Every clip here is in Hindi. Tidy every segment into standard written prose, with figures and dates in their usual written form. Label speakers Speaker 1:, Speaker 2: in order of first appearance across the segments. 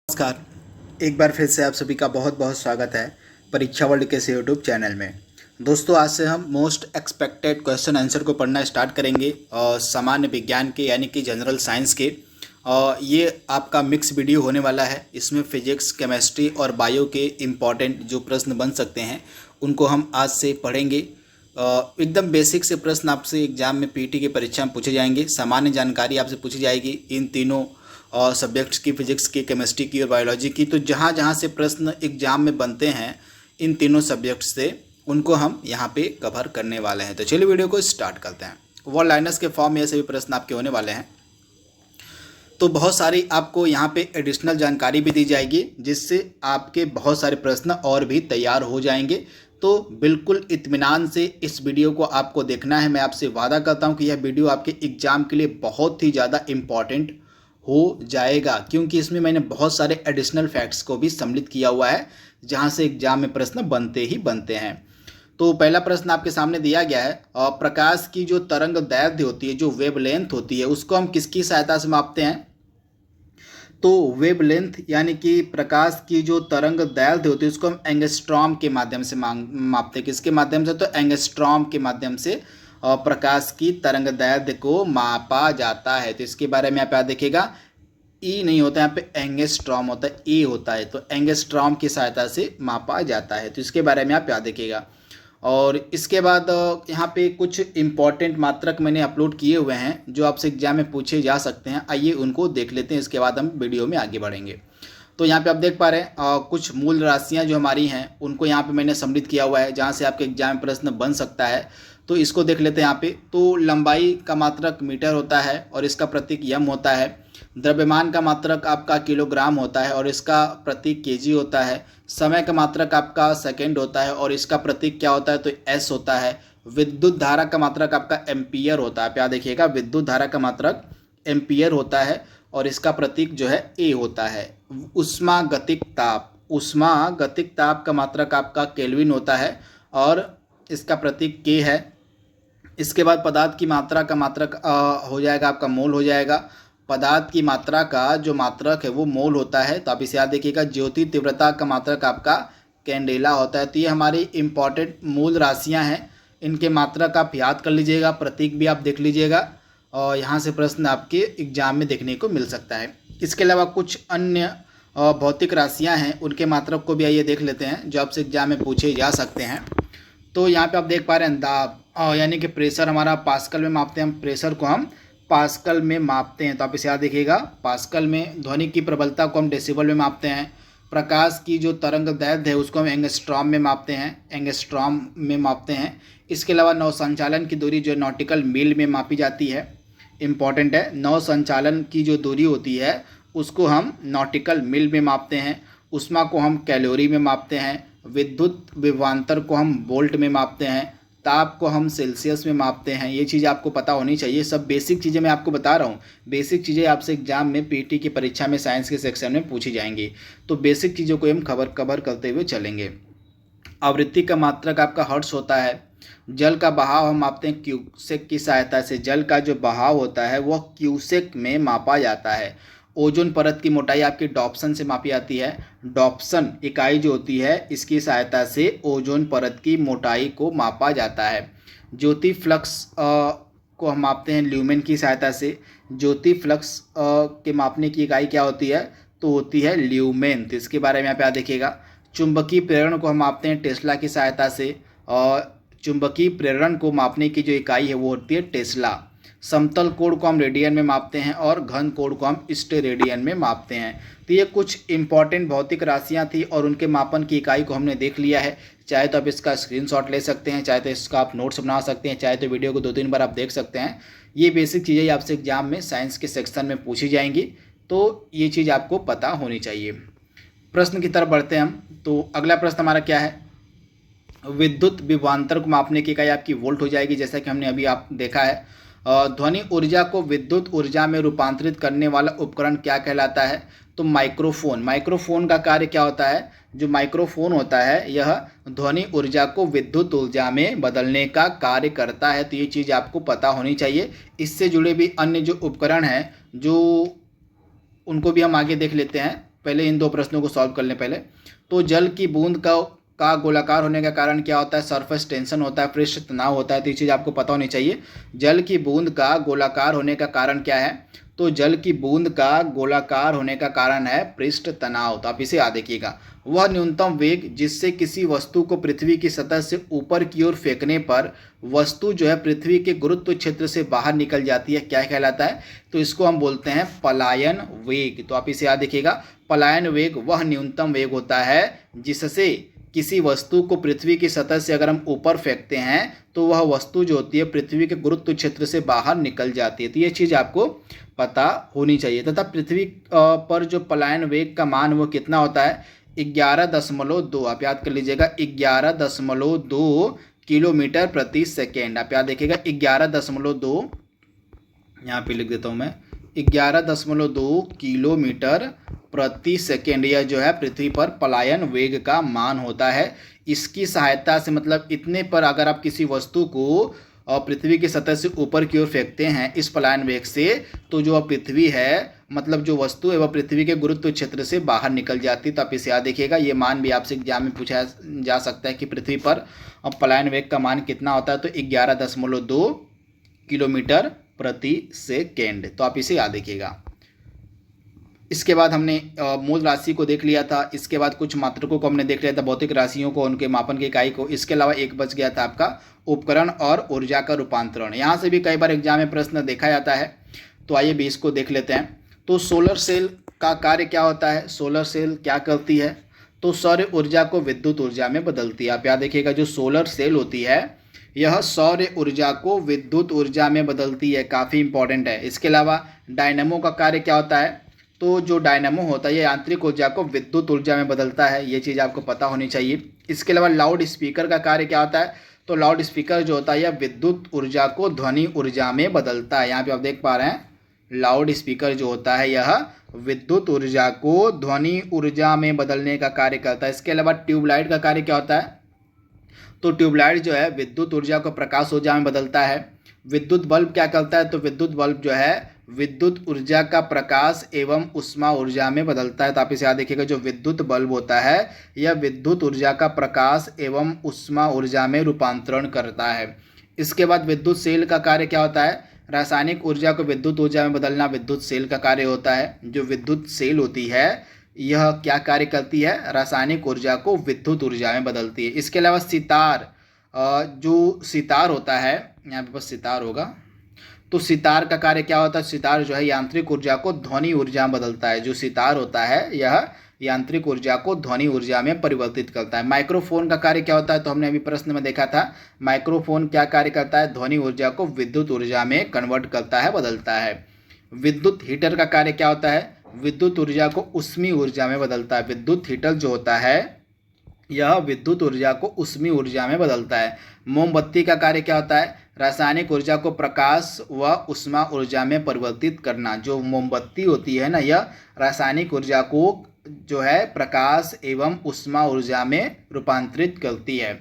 Speaker 1: नमस्कार। एक बार फिर से आप सभी का बहुत बहुत स्वागत है परीक्षा वर्ल्ड के इस यूट्यूब चैनल में। दोस्तों, आज से हम मोस्ट एक्सपेक्टेड क्वेश्चन आंसर को पढ़ना स्टार्ट करेंगे और सामान्य विज्ञान के यानी कि जनरल साइंस के। और ये आपका मिक्स वीडियो होने वाला है। इसमें फिजिक्स, केमिस्ट्री और बायो के इम्पॉर्टेंट जो प्रश्न बन सकते हैं उनको हम आज से पढ़ेंगे। एकदम बेसिक से प्रश्न आपसे एग्जाम में पीटी की परीक्षा में पूछे जाएंगे। सामान्य जानकारी आपसे पूछी जाएगी इन तीनों और सब्जेक्ट्स की, फिजिक्स की, केमिस्ट्री की और बायोलॉजी की। तो जहाँ जहाँ से प्रश्न एग्जाम में बनते हैं इन तीनों सब्जेक्ट्स से, उनको हम यहाँ पे कवर करने वाले हैं। तो चलिए वीडियो को स्टार्ट करते हैं। वन लाइनर्स के फॉर्म में ये सभी प्रश्न आपके होने वाले हैं। तो बहुत सारी आपको यहाँ पे एडिशनल जानकारी भी दी जाएगी, जिससे आपके बहुत सारे प्रश्न और भी तैयार हो जाएंगे। तो बिल्कुल इत्मीनान से इस वीडियो को आपको देखना है। मैं आपसे वादा करता हूँ कि यह वीडियो आपके एग्जाम के लिए बहुत ही ज़्यादा इम्पॉर्टेंट हो जाएगा, क्योंकि इसमें मैंने बहुत सारे एडिशनल फैक्ट्स को भी सम्मिलित किया हुआ है, जहां से एग्जाम में प्रश्न बनते ही बनते हैं। तो पहला प्रश्न आपके सामने दिया गया है, और प्रकाश की जो तरंग दैर्ध्य होती है, जो वेवलेंथ होती है, उसको हम किसकी सहायता से मापते हैं? तो वेवलेंथ यानी कि प्रकाश की जो तरंग दैर्ध्य होती है उसको हम एंगस्ट्रॉम के माध्यम से मापते हैं। किसके माध्यम से? तो एंगस्ट्रॉम के माध्यम से प्रकाश की तरंग दैर्ध्य को मापा जाता है। तो इसके बारे में आप याद देखिएगा, ई नहीं होता है यहाँ पे, एंगस्ट्रॉम होता है, ए होता है। तो एंगस्ट्रॉम की सहायता से मापा जाता है। तो इसके बारे में आप याद रखिएगा। और इसके बाद यहाँ पे कुछ इम्पॉर्टेंट मात्रक मैंने अपलोड किए हुए हैं जो आपसे एग्जाम में पूछे जा सकते हैं। आइए उनको देख लेते हैं, इसके बाद हम वीडियो में आगे बढ़ेंगे। तो यहाँ पे आप देख पा रहे हैं कुछ मूल राशियाँ जो हमारी हैं उनको यहाँ पे मैंने सम्मिलित किया हुआ है, जहाँ से आपके एग्जाम में प्रश्न बन सकता है। तो इसको देख लेते हैं यहाँ पे। तो लंबाई का मात्रक मीटर होता है और इसका प्रतीक यम होता है। द्रव्यमान का मात्रक आपका किलोग्राम होता है और इसका प्रतीक केजी होता है। समय का मात्रक आपका सेकंड होता है और इसका प्रतीक क्या होता है? तो एस होता है। विद्युत धारा का मात्रक आपका एम्पियर होता है। आप याद देखिएगा, विद्युत धारा का मात्रक एम्पियर होता है और इसका प्रतीक जो है ए होता है। ऊष्मागतिक ताप का मात्रक आपका केल्विन होता है और इसका प्रतीक के है। इसके बाद पदार्थ की मात्रा का मात्रक हो जाएगा आपका मोल हो जाएगा। पदार्थ की मात्रा का जो मात्रक है वो मोल होता है। तो आप इसे याद देखिएगा। ज्योति तीव्रता का मात्रक आपका कैंडेला होता है। तो ये हमारी इंपॉर्टेंट मूल राशियां हैं, इनके मात्रक आप याद कर लीजिएगा, प्रतीक भी आप देख लीजिएगा और यहाँ से प्रश्न आपके एग्जाम में देखने को मिल सकता है। इसके अलावा कुछ अन्य भौतिक राशियाँ हैं, उनके मात्रक को भी आइए देख लेते हैं जो आपसे एग्जाम में पूछे जा सकते हैं। तो यहाँ पे आप देख पा रहे हैं दाब यानी कि प्रेशर हमारा पास्कल में मापते हैं। हम प्रेशर को हम पास्कल में मापते हैं। तो आप इसे याद देखिएगा, पास्कल में। ध्वनि की प्रबलता को हम डेसिबल में मापते हैं। प्रकाश की जो तरंग दैर्ध्य है उसको हम एंगस्ट्रॉम में मापते हैं। इसके अलावा नौ संचालन की दूरी जो नॉटिकल मील में मापी जाती है, इम्पॉर्टेंट है। नौ संचालन की जो दूरी होती है उसको हम नॉटिकल मील में मापते हैं। ऊष्मा को हम कैलोरी में मापते हैं। विद्युत विभवांतर को हम वोल्ट में मापते हैं। ताप को हम सेल्सियस में मापते हैं। ये चीज़ आपको पता होनी चाहिए। सब बेसिक चीज़ें मैं आपको बता रहा हूँ। बेसिक चीज़ें आपसे एग्जाम में पीटी की परीक्षा में साइंस के सेक्शन में पूछी जाएंगी। तो बेसिक चीज़ों को हम कवर करते हुए चलेंगे। आवृत्ति का मात्रक आपका हर्ट्ज होता है। जल का बहाव हम मापते हैं क्यूसेक की सहायता से। जल का जो बहाव होता है वह क्यूसेक में मापा जाता है। ओजोन परत की मोटाई आपकी डॉप्सन से मापी जाती है। डॉप्सन इकाई जो होती है इसकी सहायता से ओजोन परत की मोटाई को मापा जाता है। ज्योति फ्लक्स को हम मापते हैं ल्यूमेन की सहायता से। ज्योति फ्लक्स के मापने की इकाई क्या होती है? तो होती है ल्यूमेन। तो इसके बारे में आप याद देखिएगा। चुंबकीय प्रेरण को हम मापते हैं टेस्ला की सहायता से और चुंबकीय प्रेरण को मापने की जो इकाई है वो होती है टेस्ला। समतल कोण को हम रेडियन में मापते हैं और घन कोण को हम स्टेरेडियन में मापते हैं। तो ये कुछ इंपॉर्टेंट भौतिक राशियां थी और उनके मापन की इकाई को हमने देख लिया है। चाहे तो आप इसका स्क्रीनशॉट ले सकते हैं, चाहे तो इसका आप नोट्स बना सकते हैं, चाहे तो वीडियो को 2-3 बार आप देख सकते हैं। ये बेसिक चीज़ें आपसे एग्जाम में साइंस के सेक्शन में पूछी जाएंगी, तो ये चीज़ आपको पता होनी चाहिए। प्रश्न की तरफ बढ़ते हैं हम। तो अगला प्रश्न हमारा क्या है? विद्युत विभवांतर को मापने की इकाई आपकी वोल्ट हो जाएगी, जैसा कि हमने अभी आप देखा है। ध्वनि ऊर्जा को विद्युत ऊर्जा में रूपांतरित करने वाला उपकरण क्या कहलाता है? तो माइक्रोफोन। माइक्रोफोन का कार्य क्या होता है? जो माइक्रोफोन होता है यह ध्वनि ऊर्जा को विद्युत ऊर्जा में बदलने का कार्य करता है। तो ये चीज़ आपको पता होनी चाहिए। इससे जुड़े भी अन्य जो उपकरण हैं जो उनको भी हम आगे देख लेते हैं। पहले इन 2 प्रश्नों को सॉल्व कर लें पहले। तो जल की बूंद का गोलाकार होने का कारण क्या होता है? सरफेस टेंशन होता है, पृष्ठ तनाव होता है। तो ये चीज़ आपको पता होनी चाहिए। जल की बूंद का गोलाकार होने का कारण क्या है? तो जल की बूंद का गोलाकार होने का कारण है पृष्ठ तनाव। तो आप इसे याद रखिएगा। वह न्यूनतम वेग जिससे किसी वस्तु को पृथ्वी की सतह से ऊपर की ओर फेंकने पर वस्तु जो है पृथ्वी के गुरुत्व क्षेत्र से बाहर निकल जाती है, क्या कहलाता है? तो इसको हम बोलते हैं पलायन वेग। तो आप इसे याद रखिएगा। पलायन वेग वह न्यूनतम वेग होता है जिससे किसी वस्तु को पृथ्वी की सतह से अगर हम ऊपर फेंकते हैं तो वह वस्तु जो होती है पृथ्वी के गुरुत्व क्षेत्र से बाहर निकल जाती है। तो ये चीज़ आपको पता होनी चाहिए। तथा पृथ्वी पर जो पलायन वेग का मान वो कितना होता है? 11.2। आप याद कर लीजिएगा, 11.2 किलोमीटर प्रति सेकेंड। आप याद देखिएगा 11.2, यहाँ पे लिख देता हूँ मैं, 11.2 किलोमीटर प्रति सेकेंड। यह जो है पृथ्वी पर पलायन वेग का मान होता है। इसकी सहायता से मतलब इतने पर अगर आप किसी वस्तु को पृथ्वी की सतह से ऊपर की ओर फेंकते हैं इस पलायन वेग से, तो जो पृथ्वी है मतलब जो वस्तु है वह पृथ्वी के गुरुत्व क्षेत्र से बाहर निकल जाती है। तो आप इसे याद देखिएगा। ये मान भी आपसे एग्जाम में पूछा जा सकता है कि पृथ्वी पर पलायन वेग का मान कितना होता है? तो 11.2 किलोमीटर प्रति सेकेंड। तो आप इसे याद रखिएगा। इसके बाद हमने मूल राशि को देख लिया था। इसके बाद कुछ मात्रकों को हमने देख लिया था, भौतिक राशियों को, उनके मापन की इकाई को। इसके अलावा एक बच गया था आपका उपकरण और ऊर्जा का रूपांतरण। यहाँ से भी कई बार एग्जाम में प्रश्न देखा जाता है। तो आइए भी इसको देख लेते हैं। तो सोलर सेल का कार्य क्या होता है? सोलर सेल क्या करती है? तो सौर ऊर्जा को विद्युत ऊर्जा में बदलती है। आप याद देखिएगा, जो सोलर सेल होती है यह सौर ऊर्जा को विद्युत ऊर्जा में बदलती है। काफ़ी इंपॉर्टेंट है। इसके अलावा डायनेमो का कार्य क्या होता है? तो जो डायनेमो होता है ये यांत्रिक ऊर्जा को विद्युत ऊर्जा में बदलता है। ये चीज़ आपको पता होनी चाहिए। इसके अलावा लाउड स्पीकर का कार्य क्या होता है? तो लाउड स्पीकर जो होता है यह विद्युत ऊर्जा को ध्वनि ऊर्जा में बदलता है। यहाँ पे आप देख पा रहे हैं, लाउड स्पीकर जो होता है यह विद्युत ऊर्जा को ध्वनि ऊर्जा में बदलने का कार्य करता है। इसके अलावा ट्यूबलाइट का कार्य क्या होता है? तो ट्यूबलाइट जो है विद्युत ऊर्जा को प्रकाश ऊर्जा में बदलता है। विद्युत बल्ब क्या करता है? तो विद्युत बल्ब जो है विद्युत ऊर्जा का प्रकाश एवं उष्मा ऊर्जा में बदलता है। तो आप इसे याद रखिएगा, जो विद्युत बल्ब होता है यह विद्युत ऊर्जा का प्रकाश एवं उष्मा ऊर्जा में रूपांतरण करता है। इसके बाद विद्युत सेल का कार्य क्या होता है? रासायनिक ऊर्जा को विद्युत ऊर्जा में बदलना विद्युत सेल का कार्य होता है। जो विद्युत सेल होती है यह क्या कार्य करती है? रासायनिक ऊर्जा को विद्युत ऊर्जा में बदलती है। इसके अलावा सितार, जो सितार होता है, यहाँ पे बस सितार होगा, तो सितार का कार्य क्या होता है? सितार जो है यांत्रिक ऊर्जा को ध्वनि ऊर्जा में बदलता है। जो सितार होता है यह यांत्रिक ऊर्जा को ध्वनि ऊर्जा में परिवर्तित करता है। माइक्रोफोन का कार्य क्या होता है? तो हमने अभी प्रश्न में देखा था, माइक्रोफोन क्या कार्य करता है? ध्वनि ऊर्जा को विद्युत ऊर्जा में कन्वर्ट करता है, बदलता है। विद्युत हीटर का कार्य क्या होता है? विद्युत ऊर्जा को उष्मी ऊर्जा में बदलता है। विद्युत हीटर जो होता है यह विद्युत ऊर्जा को उष्मी ऊर्जा में बदलता है। मोमबत्ती का कार्य क्या होता है? रासायनिक ऊर्जा को प्रकाश व उष्मा ऊर्जा में परिवर्तित करना। जो मोमबत्ती होती है ना, यह रासायनिक ऊर्जा को जो है प्रकाश एवं उष्मा ऊर्जा में रूपांतरित करती है।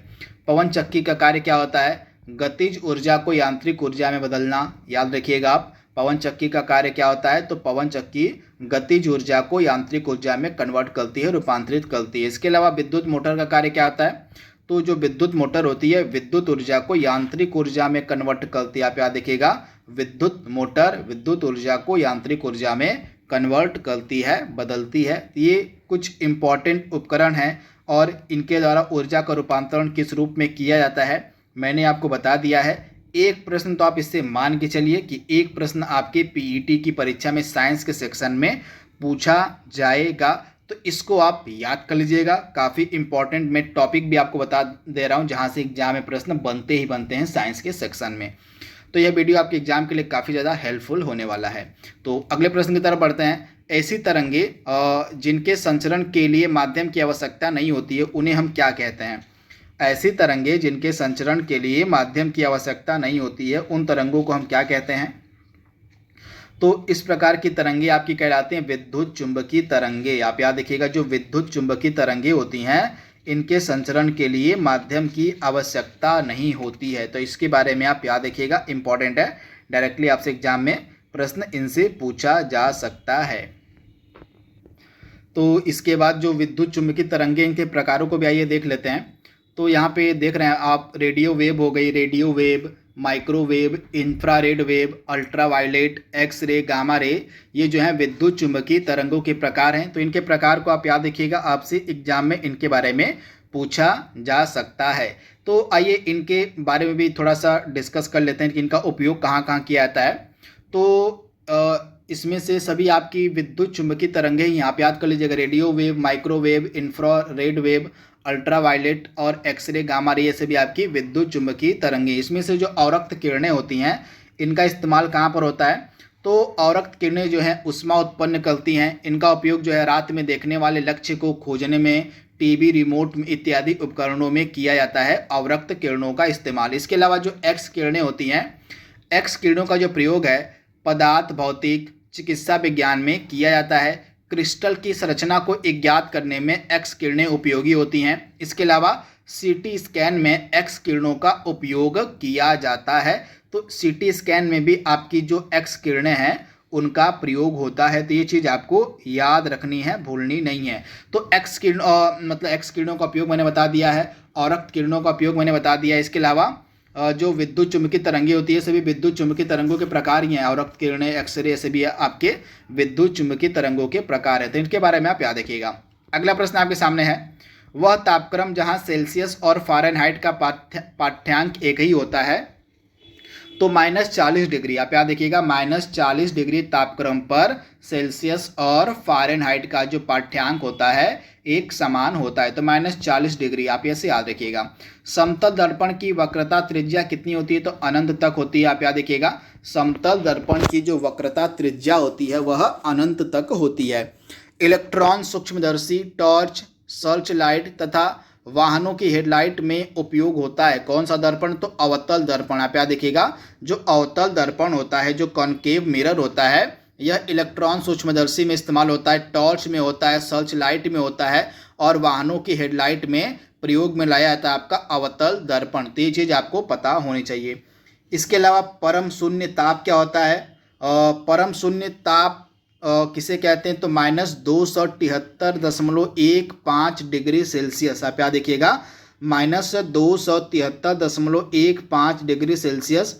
Speaker 1: पवन चक्की का कार्य क्या होता है? गतिज ऊर्जा को यांत्रिक ऊर्जा में बदलना। याद रखिएगा आप, पवन चक्की का कार्य क्या होता है? तो पवन चक्की गतिज ऊर्जा को यांत्रिक ऊर्जा में कन्वर्ट करती है, रूपांतरित करती है। इसके अलावा विद्युत मोटर का कार्य क्या होता है? तो जो विद्युत मोटर होती है विद्युत ऊर्जा को यांत्रिक ऊर्जा में कन्वर्ट करती है। आप याद देखिएगा, विद्युत मोटर विद्युत ऊर्जा को यांत्रिक ऊर्जा में कन्वर्ट करती है, बदलती है। ये कुछ इम्पॉर्टेंट उपकरण हैं और इनके द्वारा ऊर्जा का रूपांतरण किस रूप में किया जाता है मैंने आपको बता दिया है। एक प्रश्न तो आप इससे मान के चलिए कि एक प्रश्न आपके पीईटी की परीक्षा में साइंस के सेक्शन में पूछा जाएगा, तो इसको आप याद कर लीजिएगा। काफ़ी इंपॉर्टेंट मैं टॉपिक भी आपको बता दे रहा हूँ जहाँ से एग्जाम में प्रश्न बनते ही बनते हैं साइंस के सेक्शन में। तो यह वीडियो आपके एग्जाम के लिए काफ़ी ज़्यादा हेल्पफुल होने वाला है। तो अगले प्रश्न की तरफ बढ़ते हैं। ऐसी तरंगे जिनके संचरण के लिए माध्यम की आवश्यकता नहीं होती है उन्हें हम क्या कहते हैं? ऐसी तरंगे जिनके संचरण के लिए माध्यम की आवश्यकता नहीं होती है उन तरंगों को हम क्या कहते हैं? तो इस प्रकार की तरंगे आपकी कहलाती हैं विद्युत चुंबकीय तरंगे। आप याद रखिएगा, जो विद्युत चुंबकीय तरंगे होती हैं इनके संचरण के लिए माध्यम की आवश्यकता नहीं होती है। तो इसके बारे में आप याद रखिएगा, इंपॉर्टेंट है, डायरेक्टली आपसे एग्जाम में प्रश्न इनसे पूछा जा सकता है। तो इसके बाद जो विद्युत चुम्बकीय तरंगे, इनके प्रकारों को भी आइए देख लेते हैं। तो यहाँ पे देख रहे हैं आप, रेडियो वेव हो गई, radio wave, microwave, infrared wave, ultraviolet, X ray, gamma ray, ये जो है विद्युत चुम्बकीय तरंगों के प्रकार हैं। तो इनके प्रकार को आप याद रखिएगा, आपसे एग्जाम में इनके बारे में पूछा जा सकता है। तो आइए इनके बारे में भी थोड़ा सा डिस्कस कर लेते हैं कि इनका उपयोग कहाँ कहाँ किया जाता है। तो इसमें से सभी आपकी विद्युत चुम्बकीय तरंगें ही आप याद कर लीजिएगा, radio wave, microwave, infrared wave, ultraviolet और एक्सरे, गामा रे, ये सभी आपकी विद्युत चुम्बकीय तरंगें। इसमें से जो अवरक्त किरणें होती हैं, इनका इस्तेमाल कहाँ पर होता है? तो अवरक्त किरणें जो हैं ऊष्मा उत्पन्न करती हैं। इनका उपयोग जो है रात में देखने वाले लक्ष्य को खोजने में, टीवी, रिमोट इत्यादि उपकरणों में किया जाता है अवरक्त किरणों का इस्तेमाल। इसके अलावा जो एक्स किरणें होती हैं, एक्स किरणों का जो प्रयोग है पदार्थ भौतिक, चिकित्सा विज्ञान में किया जाता है। क्रिस्टल की संरचना को ज्ञात करने में एक्स किरणें उपयोगी होती हैं। इसके अलावा सीटी स्कैन में एक्स किरणों का उपयोग किया जाता है। तो सीटी स्कैन में भी आपकी जो एक्स किरणें हैं उनका प्रयोग होता है। तो ये चीज़ आपको याद रखनी है, भूलनी नहीं है। तो एक्स किरणों का उपयोग मैंने बता दिया है, अवरक्त किरणों का उपयोग मैंने बता दिया है। इसके अलावा जो विद्युत चुम्बकीय तरंगे होती है, सभी विद्युत चुम्बकीय तरंगों के प्रकार ही हैं। अवरक्त किरणें, एक्सरे, ऐसे भी आपके विद्युत चुम्बकीय तरंगों के प्रकार है। तो इनके बारे में आप याद रखिएगा। अगला प्रश्न आपके सामने है, वह तापक्रम जहां सेल्सियस और फ़ारेनहाइट का पाठ्यांक एक ही होता है। तो -40 डिग्री, आप याद रखिएगा, -40 डिग्री तापक्रम पर सेल्सियस और फ़ारेनहाइट का जो पाठ्यांक होता है एक समान होता है। तो -40 डिग्री आप ऐसे याद रखिएगा। समतल दर्पण की वक्रता त्रिज्या कितनी होती है? तो अनंत तक होती है। आप याद रखिएगा, समतल दर्पण की जो वक्रता त्रिज्या होती है वह अनंत तक होती है। इलेक्ट्रॉन सूक्ष्मदर्शी, टॉर्च, सर्च लाइट तथा वाहनों की हेडलाइट में उपयोग होता है कौन सा दर्पण? तो अवतल दर्पण। आप याद देखिएगा, जो अवतल दर्पण होता है, जो कॉनकेव मिरर होता है, यह इलेक्ट्रॉन सूक्ष्मदर्शी में इस्तेमाल होता है, टॉर्च में होता है, सर्च लाइट में होता है और वाहनों की हेडलाइट में प्रयोग में लाया जाता है आपका अवतल दर्पण। तो ये चीज़ आपको पता होनी चाहिए। इसके अलावा परम शून्य ताप क्या होता है? परम शून्य ताप किसे कहते हैं? तो -273.15 डिग्री सेल्सियस। आप याद देखिएगा, -273.15 डिग्री सेल्सियस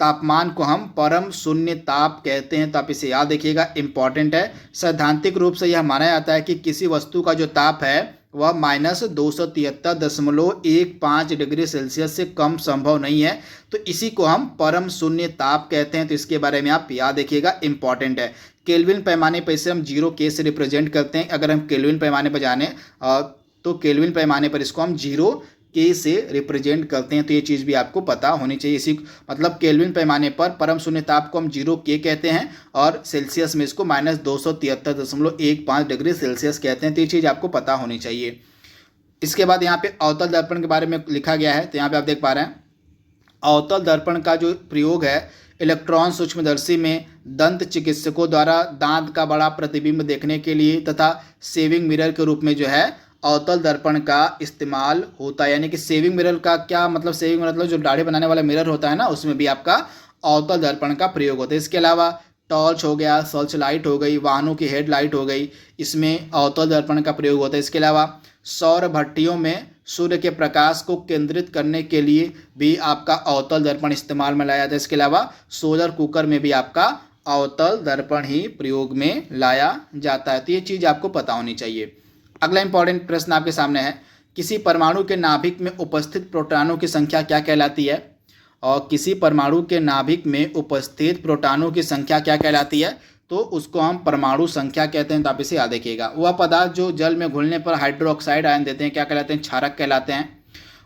Speaker 1: तापमान को हम परम शून्य ताप कहते हैं। तो आप इसे याद रखिएगा, इंपॉर्टेंट है। सैद्धांतिक रूप से यह माना जाता है कि किसी वस्तु का जो ताप है वह -273.15 डिग्री सेल्सियस से कम संभव नहीं है। तो इसी को हम परम शून्य ताप कहते हैं। तो इसके बारे में आप याद रखिएगा, इंपॉर्टेंट है। केल्विन पैमाने पर इसे हम 0 के से रिप्रेजेंट करते हैं। अगर हम केल्विन पैमाने पर जाने तो केल्विन पैमाने पर इसको हम 0 के से रिप्रेजेंट करते हैं। तो ये चीज़ भी आपको पता होनी चाहिए। इसी मतलब केल्विन पैमाने पर परम शून्य ताप को हम 0 के कहते हैं और सेल्सियस में इसको -273.15 डिग्री सेल्सियस कहते हैं। तो ये चीज़ आपको पता होनी चाहिए। इसके बाद यहाँ पे अवतल दर्पण के बारे में लिखा गया है। तो यहाँ पे आप देख पा रहे हैं, अवतल दर्पण का जो प्रयोग है इलेक्ट्रॉन सूक्ष्मदर्शी में दंत चिकित्सकों द्वारा दांत का बड़ा प्रतिबिंब देखने के लिए तथा सेविंग मिरर के रूप में जो है अवतल दर्पण का इस्तेमाल होता है। यानी कि सेविंग मिरर का क्या मतलब? सेविंग मतलब जो दाढ़ी बनाने वाला मिरर होता है ना, उसमें भी आपका अवतल दर्पण का प्रयोग होता है। इसके अलावा टॉर्च हो गया, सर्च लाइट हो गई, वाहनों की हेडलाइट हो गई, इसमें अवतल दर्पण का प्रयोग होता है। इसके अलावा सौर भट्टियों में सूर्य के प्रकाश को केंद्रित करने के लिए भी आपका अवतल दर्पण इस्तेमाल में लाया जाता है। इसके अलावा सोलर कुकर में भी आपका अवतल दर्पण ही प्रयोग में लाया जाता है। तो ये चीज़ आपको पता होनी चाहिए। अगला इंपॉर्टेंट प्रश्न आपके सामने है, किसी परमाणु के नाभिक में उपस्थित प्रोटॉनों की संख्या क्या कहलाती है? और किसी परमाणु के नाभिक में उपस्थित प्रोटॉनों की संख्या क्या कहलाती है? तो उसको हम परमाणु संख्या कहते हैं। तो आप इसे याद रखिएगा। वह पदार्थ जो जल में घुलने पर हाइड्रोक्साइड आयन देते हैं क्या कहलाते हैं? क्षारक कहलाते हैं।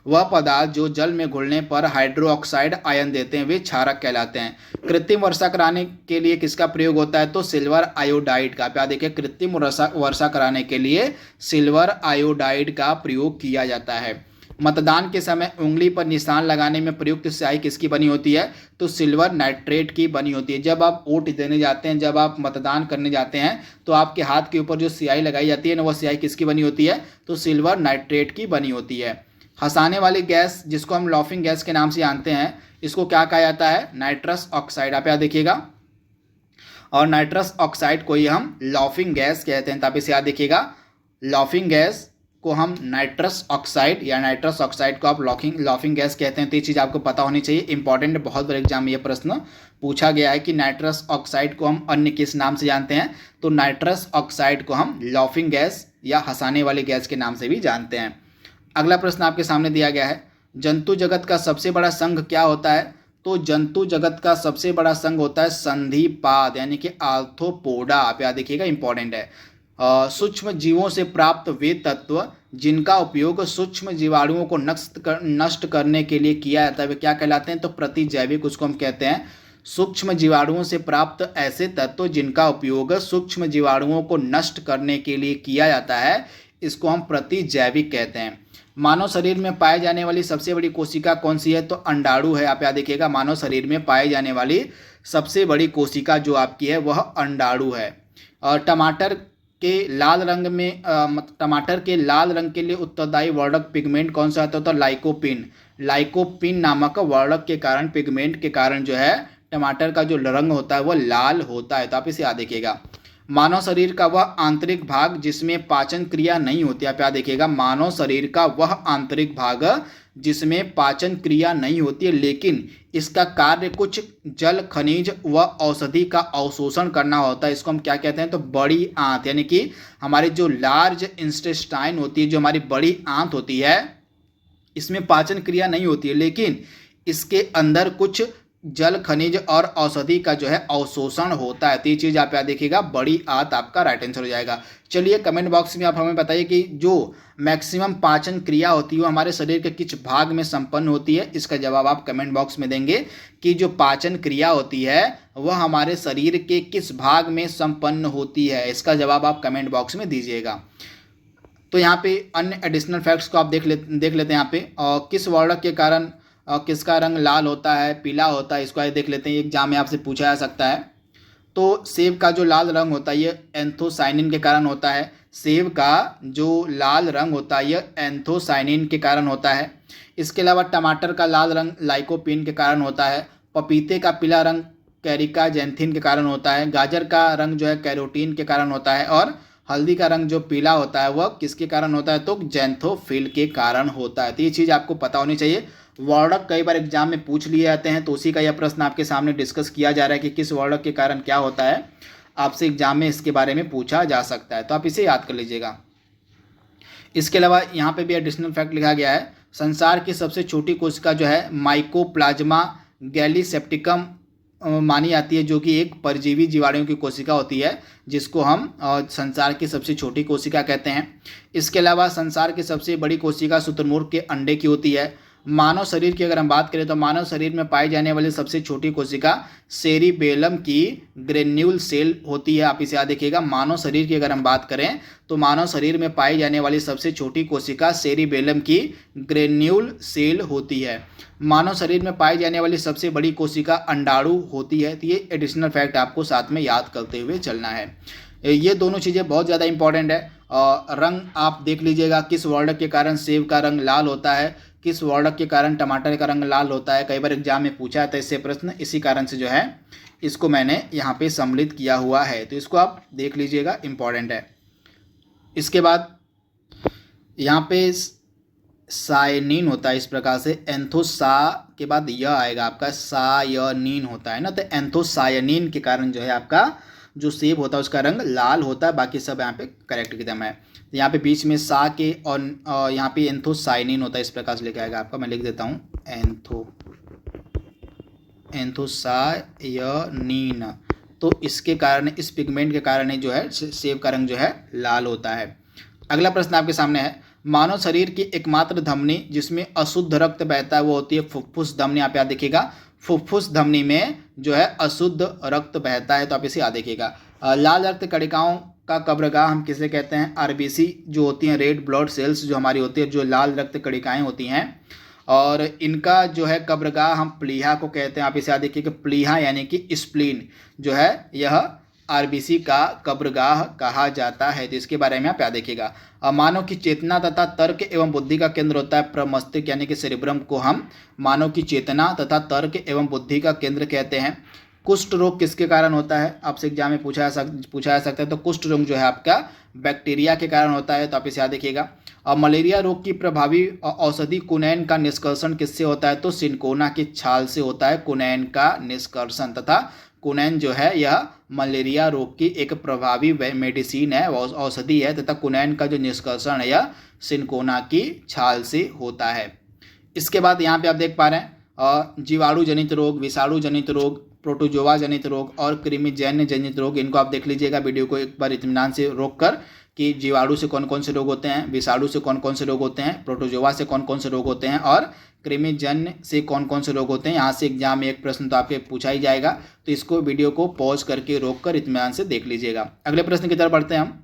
Speaker 1: वह पदार्थ जो जल में घुलने पर हाइड्रोक्साइड आयन देते हैं वे क्षारक कहलाते हैं। कृत्रिम वर्षा कराने के लिए किसका प्रयोग होता है? तो सिल्वर आयोडाइड का। आप याद देखिए, कृत्रिम वर्षा कराने के लिए सिल्वर आयोडाइड का प्रयोग किया जाता है। मतदान के समय उंगली पर निशान लगाने में प्रयुक्त स्याही किसकी बनी होती है? तो सिल्वर नाइट्रेट की बनी होती है। जब आप वोट देने जाते हैं, जब आप मतदान करने जाते हैं, तो आपके हाथ के ऊपर जो स्याही लगाई जाती है ना, वह स्याही किसकी बनी होती है? तो सिल्वर नाइट्रेट की बनी होती है। हंसाने वाली गैस जिसको हम लाफिंग गैस के नाम से जानते हैं, इसको क्या कहा जाता है? Nitrous oxide. आप याद देखिएगा, और नाइट्रस ऑक्साइड को ही हम लाफिंग गैस कहते हैं। तो आप इसे याद देखिएगा, लाफिंग गैस को हम नाइट्रस ऑक्साइड या नाइट्रस ऑक्साइड को आप लाफिंग गैस कहते हैं। तो ये चीज़ आपको पता होनी चाहिए, इंपॉर्टेंट है, बहुत बड़े एग्जाम में ये प्रश्न पूछा गया है कि नाइट्रस ऑक्साइड को हम अन्य किस नाम से जानते हैं। तो नाइट्रस ऑक्साइड को हम लाफिंग गैस या हंसाने वाली गैस के नाम से भी जानते हैं। अगला प्रश्न आपके सामने दिया गया है, जंतु जगत का सबसे बड़ा संघ क्या होता है। तो जंतु जगत का सबसे बड़ा संघ होता है संधिपाद यानी कि आर्थ्रोपोडा। आप याद देखिएगा, इंपॉर्टेंट है। सूक्ष्म जीवों से प्राप्त वे तत्व जिनका उपयोग सूक्ष्म जीवाणुओं को नष्ट करने के लिए किया जाता है वे क्या कहलाते हैं। तो प्रतिजैविक उसको हम कहते हैं। सूक्ष्म जीवाणुओं से प्राप्त ऐसे तत्व जिनका उपयोग सूक्ष्म जीवाणुओं को नष्ट करने के लिए किया जाता है, इसको हम प्रतिजैविक कहते हैं। मानव शरीर में पाए जाने वाली सबसे बड़ी कोशिका कौन सी है। तो अंडाणु है। आप याद देखिएगा, मानव शरीर में पाई जाने वाली सबसे बड़ी कोशिका जो आपकी है वह अंडाणु है। और टमाटर के लाल रंग के लिए उत्तरदायी वर्णक पिगमेंट कौन सा होता है। तो लाइकोपिन। लाइकोपिन नामक वर्णक के कारण, पिगमेंट के कारण जो है टमाटर का जो रंग होता है वह लाल होता है। तो आप इसे याद देखिएगा। मानव शरीर का वह आंतरिक भाग जिसमें पाचन क्रिया नहीं होती। आप याद देखिएगा, मानव शरीर का वह आंतरिक भाग जिसमें पाचन क्रिया नहीं होती है, लेकिन इसका कार्य कुछ जल, खनिज व औषधि का अवशोषण करना होता है, इसको हम क्या कहते हैं। तो बड़ी आंत, यानी कि हमारी जो लार्ज इंटेस्टाइन होती है, जो हमारी बड़ी आंत होती है, इसमें पाचन क्रिया नहीं होती है, लेकिन इसके अंदर कुछ जल, खनिज और औषधि का जो है अवशोषण होता है। तो ये चीज़ आप याद देखिएगा, बड़ी आंत आपका राइट आंसर हो जाएगा। चलिए कमेंट बॉक्स में आप हमें बताइए कि जो मैक्सिमम पाचन क्रिया होती है वो हमारे शरीर के किस भाग में संपन्न होती है। इसका जवाब आप कमेंट बॉक्स में देंगे कि जो पाचन क्रिया होती है वह हमारे शरीर के किस भाग में संपन्न होती है। इसका जवाब आप कमेंट बॉक्स में दीजिएगा। तो यहाँ पे अन्य एडिशनल फैक्ट्स को आप देख लेते हैं। यहाँ पे किस वर्णक के कारण किसका रंग लाल होता है, पीला होता है, इसको देख लेते हैं। एग्जाम में आपसे पूछा जा सकता है। तो सेब का जो लाल रंग होता है ये एंथोसाइनिन के कारण होता है। सेब का जो लाल रंग होता है ये एंथोसाइनिन के कारण होता है। इसके अलावा टमाटर का लाल रंग लाइकोपिन के कारण होता है। पपीते का पीला रंग कैरिका जैंथिन के कारण होता है। गाजर का रंग जो है कैरोटीन के कारण होता है। और हल्दी का रंग जो पीला होता है वह किसके कारण होता है। तो जैंथोफिल के कारण होता है। तो ये चीज़ आपको पता होनी चाहिए। वर्णक कई बार एग्जाम में पूछ लिए जाते हैं, तो उसी का यह प्रश्न आपके सामने डिस्कस किया जा रहा है कि किस वर्णक के कारण क्या होता है। आपसे एग्जाम में इसके बारे में पूछा जा सकता है, तो आप इसे याद कर लीजिएगा। इसके अलावा यहाँ पे भी एडिशनल फैक्ट लिखा गया है, संसार की सबसे छोटी कोशिका जो है माइकोप्लाज्मा गैलीसेप्टिकम मानी जाती है, जो कि एक परजीवी जीवाणुओं की कोशिका होती है, जिसको हम संसार की सबसे छोटी कोशिका कहते हैं। इसके अलावा संसार की सबसे बड़ी कोशिका शुतुरमुर्ग के अंडे की होती है। मानव शरीर की अगर हम बात करें तो मानव शरीर में पाई जाने वाली सबसे छोटी कोशिका सेरिबेलम की ग्रेन्यूल सेल होती है। आप इसे याद देखिएगा। मानव शरीर की अगर हम बात करें तो मानव शरीर में पाई जाने वाली सबसे छोटी कोशिका सेरिबेलम की ग्रेन्यूल सेल होती है। मानव शरीर में पाई जाने वाली सबसे बड़ी कोशिका अंडाणु होती है। तो ये एडिशनल फैक्ट आपको साथ में याद करते हुए चलना है। ये दोनों चीज़ें बहुत ज़्यादा इंपॉर्टेंट है। रंग आप देख लीजिएगा, किस वर्णक के कारण सेब का रंग लाल होता है, किस वर्णक के कारण टमाटर का रंग लाल होता है। कई बार एग्जाम में पूछा था इससे प्रश्न, इसी कारण से जो है इसको मैंने यहाँ पे सम्मिलित किया हुआ है। तो इसको आप देख लीजिएगा, इम्पॉर्टेंट है। इसके बाद यहाँ पे सायनिन होता है, इस प्रकार से एंथोसा के बाद यह आएगा आपका सायनिन होता है ना। तो एंथोसायनिन के कारण जो है आपका जो सेब होता है उसका रंग लाल होता है। बाकी सब यहाँ पे करेक्ट एकदम है। यहाँ पे बीच में सा के और यहाँ पे एंथोसायनिन होता है, इस प्रकार से लिखा आएगा आपका। मैं लिख देता हूँ एंथोसायनिन। तो इसके कारण, इस पिगमेंट के कारण जो है सेब का रंग जो है लाल होता है। अगला प्रश्न आपके सामने है, मानव शरीर की एकमात्र धमनी जिसमें अशुद्ध रक्त बहता है वो होती है फुफ्फुस धमनी। आप याद देखिएगा, फुफ्फुस धमनी में जो है अशुद्ध रक्त बहता है। तो आप इसे याद देखिएगा। लाल रक्त कणिकाओं का कब्रगाह हम किसे कहते हैं। आरबीसी जो होती हैं, रेड ब्लड सेल्स जो हमारी होती है, जो लाल रक्त कणिकाएं होती हैं, और इनका जो है कब्रगाह हम प्लीहा को कहते हैं। आप इसे याद देखिए कि प्लीहा यानी कि स्प्लीन जो है यह आरबीसी का कब्रगाह कहा जाता है। तो इसके बारे में आप याद देखिएगा। मानव की चेतना तथा तर्क एवं बुद्धि का केंद्र होता है प्रमस्तिष्क यानी कि सेरिब्रम को हम मानव की चेतना तथा तर्क एवं बुद्धि का केंद्र कहते हैं। कुष्ठ रोग किसके कारण होता है, आपसे एग्जाम में पूछा जा सकता है। तो कुष्ठ रोग जो है आपका बैक्टीरिया के कारण होता है, तो आप इसे याद रखिएगा। और मलेरिया रोग की प्रभावी औषधि कुनैन का निष्कर्षण किससे होता है, तो सिनकोना की छाल से होता है कुनैन का निष्कर्षण। तथा कुनैन जो है यह मलेरिया रोग की एक प्रभावी मेडिसिन है, औषधि है, तथा कुनैन का जो निष्कर्षण है यह सिनकोना की छाल से होता है। इसके बाद यहाँ पे आप देख पा रहे हैं जीवाणु जनित रोग, विषाणु जनित रोग, प्रोटोजोआ जनित रोग और कृमिजन्य जनित रोग। इनको आप देख लीजिएगा वीडियो को एक बार इत्मीनान से रोक कर कि जीवाणु से कौन कौन से रोग होते हैं, विषाणु से कौन कौन से रोग होते हैं, प्रोटोजोआ से कौन कौन से रोग होते हैं और कृमिजन्य से कौन कौन से रोग होते हैं। यहाँ से एग्जाम में एक प्रश्न तो आपके पूछा ही जाएगा, तो इसको वीडियो को पॉज करके रोक कर इत्मीनान से देख लीजिएगा। अगले प्रश्न की तरफ बढ़ते हैं हम।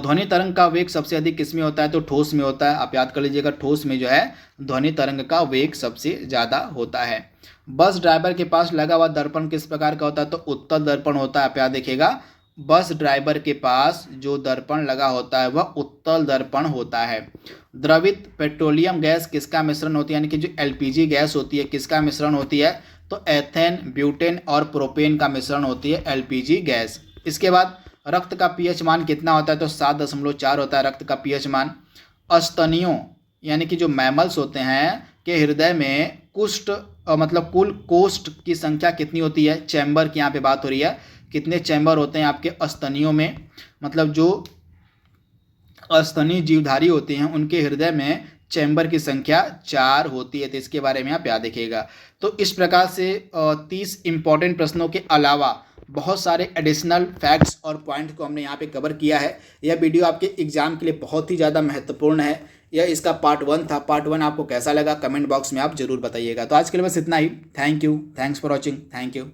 Speaker 1: ध्वनि तरंग का वेग सबसे अधिक किसमें होता है, तो ठोस में होता है। आप याद कर लीजिएगा, ठोस में जो है ध्वनि तरंग का वेग सबसे ज़्यादा होता है। बस ड्राइवर के पास लगा हुआ दर्पण किस प्रकार का होता है, तो उत्तल दर्पण होता है। आप याद देखिएगा, बस ड्राइवर के पास जो दर्पण लगा होता है वह उत्तल दर्पण होता है। द्रवित पेट्रोलियम गैस किसका मिश्रण होती है, यानी कि जो एलपीजी गैस होती है किसका मिश्रण होती है, तो एथेन, ब्यूटेन और प्रोपेन का मिश्रण होती है एलपीजी गैस। इसके बाद रक्त का पीएच मान कितना होता है, तो 7.4 होता है रक्त का पीएच मान। स्तनियों यानी कि जो मैमल्स होते हैं के हृदय में कुष्ठ मतलब कुल कोष्ठ की संख्या कितनी होती है, चैम्बर की यहाँ पे बात हो रही है, कितने चैम्बर होते हैं आपके स्तनियों में, मतलब जो स्तनीय जीवधारी होते हैं उनके हृदय में चैम्बर की संख्या 4 होती है। तो इसके बारे में आप याद रखिएगा। तो इस प्रकार से 30 इंपॉर्टेंट प्रश्नों के अलावा बहुत सारे एडिशनल फैक्ट्स और पॉइंट को हमने यहाँ पे कवर किया है। यह वीडियो आपके एग्जाम के लिए बहुत ही ज़्यादा महत्वपूर्ण है। यह इसका पार्ट 1 था। पार्ट 1 आपको कैसा लगा कमेंट बॉक्स में आप जरूर बताइएगा। तो आज के लिए बस इतना ही। Thank you, thanks for watching, thank you.